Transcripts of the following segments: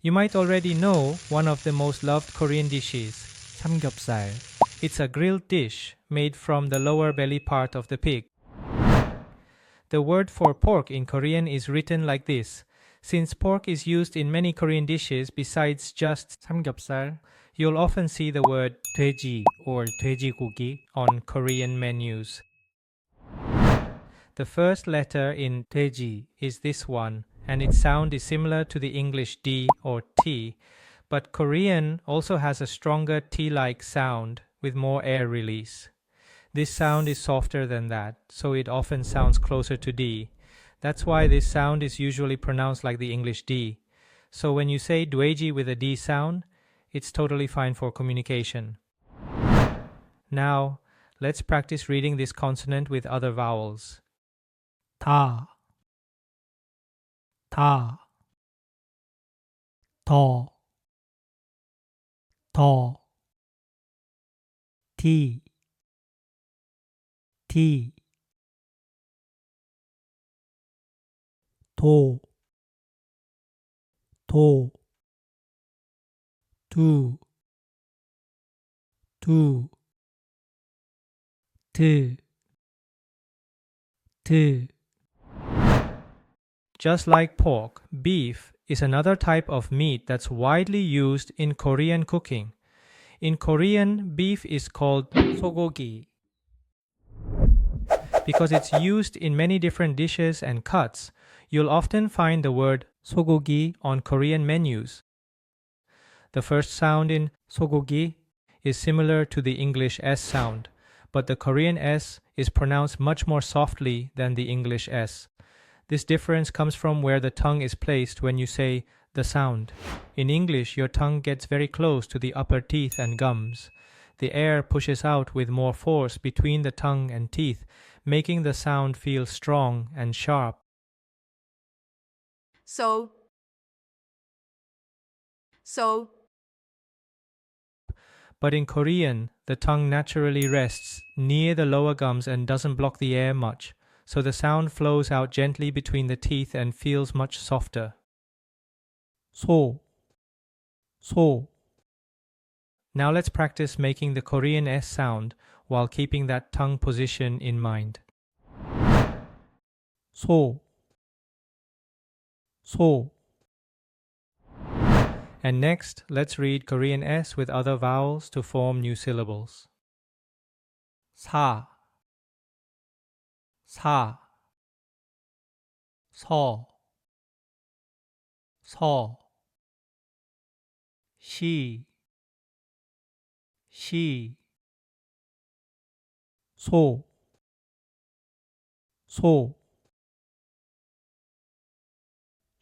You might already know one of the most loved Korean dishes, 삼겹살. It's a grilled dish made from the lower belly part of the pig. The word for pork in Korean is written like this. Since pork is used in many Korean dishes besides just 삼겹살, you'll often see the word 돼지 or 돼지고기 on Korean menus. The first letter in 돼지 is this one, and its sound is similar to the English D or T, but Korean also has a stronger T-like sound with more air release. This sound is softer than that, so it often sounds closer to D. That's why this sound is usually pronounced like the English D. So when you say 돼지 with a D sound, it's totally fine for communication. Now, let's practice reading this consonant with other vowels. 다, 다, 더, 더, 티, 티, 도, 도, 두, 두, 드, 드. Just like pork, beef is another type of meat that's widely used in Korean cooking. In Korean, beef is called 소고기. Because it's used in many different dishes and cuts, you'll often find the word 소고기 on Korean menus. The first sound in 소고기 is similar to the English S sound, but the Korean S is pronounced much more softly than the English S. This difference comes from where the tongue is placed when you say the sound. In English, your tongue gets very close to the upper teeth and gums. The air pushes out with more force between the tongue and teeth, making the sound feel strong and sharp. So. But in Korean, the tongue naturally rests near the lower gums and doesn't block the air much, so the sound flows out gently between the teeth and feels much softer. 소, 소. Now let's practice making the Korean S sound while keeping that tongue position in mind. 소, 소. And next, let's read Korean S with other vowels to form new syllables. 사, 사, 서, 서, 시, 시, 소, 소,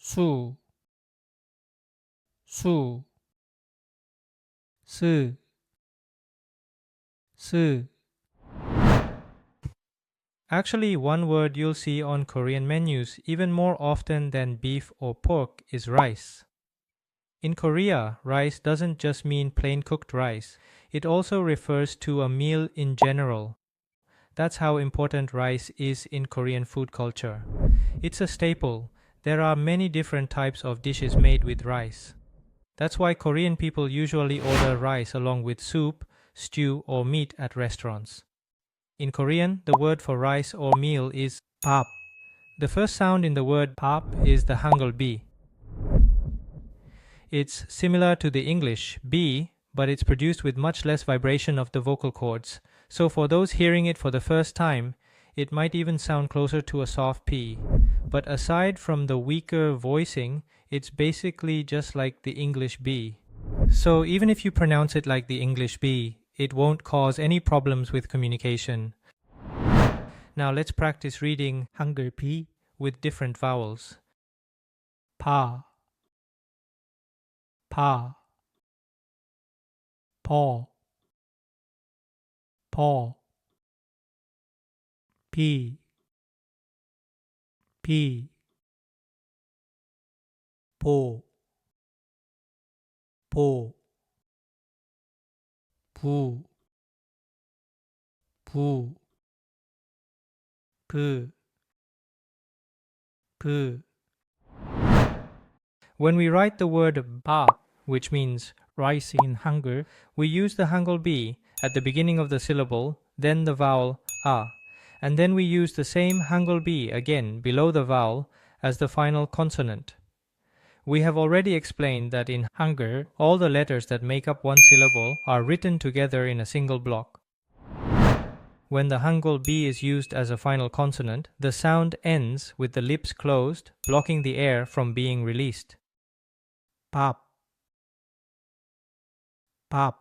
수, 수, 스, 스. Actually, one word you'll see on Korean menus even more often than beef or pork is rice. In Korea, rice doesn't just mean plain cooked rice. It also refers to a meal in general. That's how important rice is in Korean food culture. It's a staple. There are many different types of dishes made with rice. That's why Korean people usually order rice along with soup, stew, or meat at restaurants. In Korean, the word for rice or meal is 밥. The first sound in the word 밥 is the Hangeul B. It's similar to the English B, but it's produced with much less vibration of the vocal cords. So for those hearing it for the first time, it might even sound closer to a soft P. But aside from the weaker voicing, it's basically just like the English B. So even if you pronounce it like the English B, it won't cause any problems with communication. Now let's practice reading Hangeul P with different vowels. 파, 파, 퍼, 퍼, 피, 피, 보, 보, 부, 부, 브, 브. When we write the word 밥, which means rice in Hangeul, we use the Hangeul B at the beginning of the syllable, then the vowel A, and then we use the same Hangeul B again below the vowel as the final consonant. We have already explained that in Hangeul, all the letters that make up one syllable are written together in a single block. When the Hangeul B is used as a final consonant, the sound ends with the lips closed, blocking the air from being released. 밥, 밥.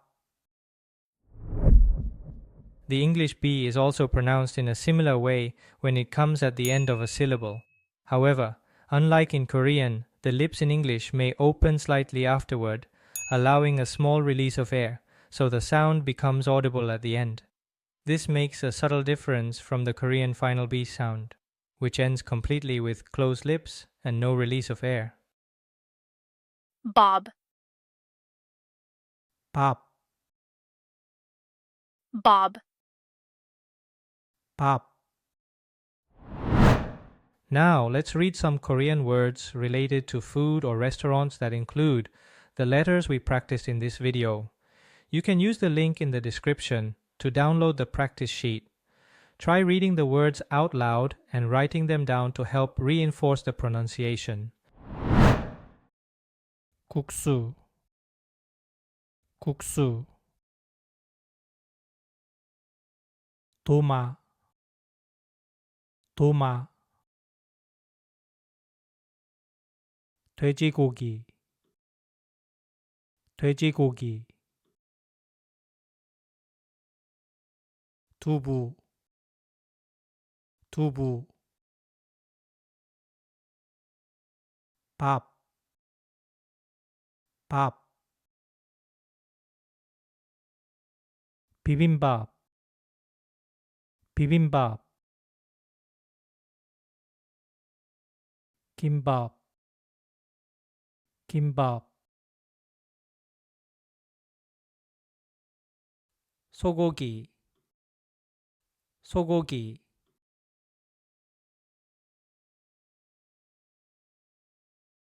The English B is also pronounced in a similar way when it comes at the end of a syllable. However, unlike in Korean, the lips in English may open slightly afterward, allowing a small release of air, so the sound becomes audible at the end. This makes a subtle difference from the Korean final B sound, which ends completely with closed lips and no release of air. Bob, 밥, Bob. 밥. Now, let's read some Korean words related to food or restaurants that include the letters we practiced in this video. You can use the link in the description to download the practice sheet. Try reading the words out loud and writing them down to help reinforce the pronunciation. 국수, 국수. 도마, 도마. 돼지고기, 돼지고기. 두부, 두부. 밥, 밥. 비빔밥, 비빔밥. 김밥, 김밥. 소고기, 소고기.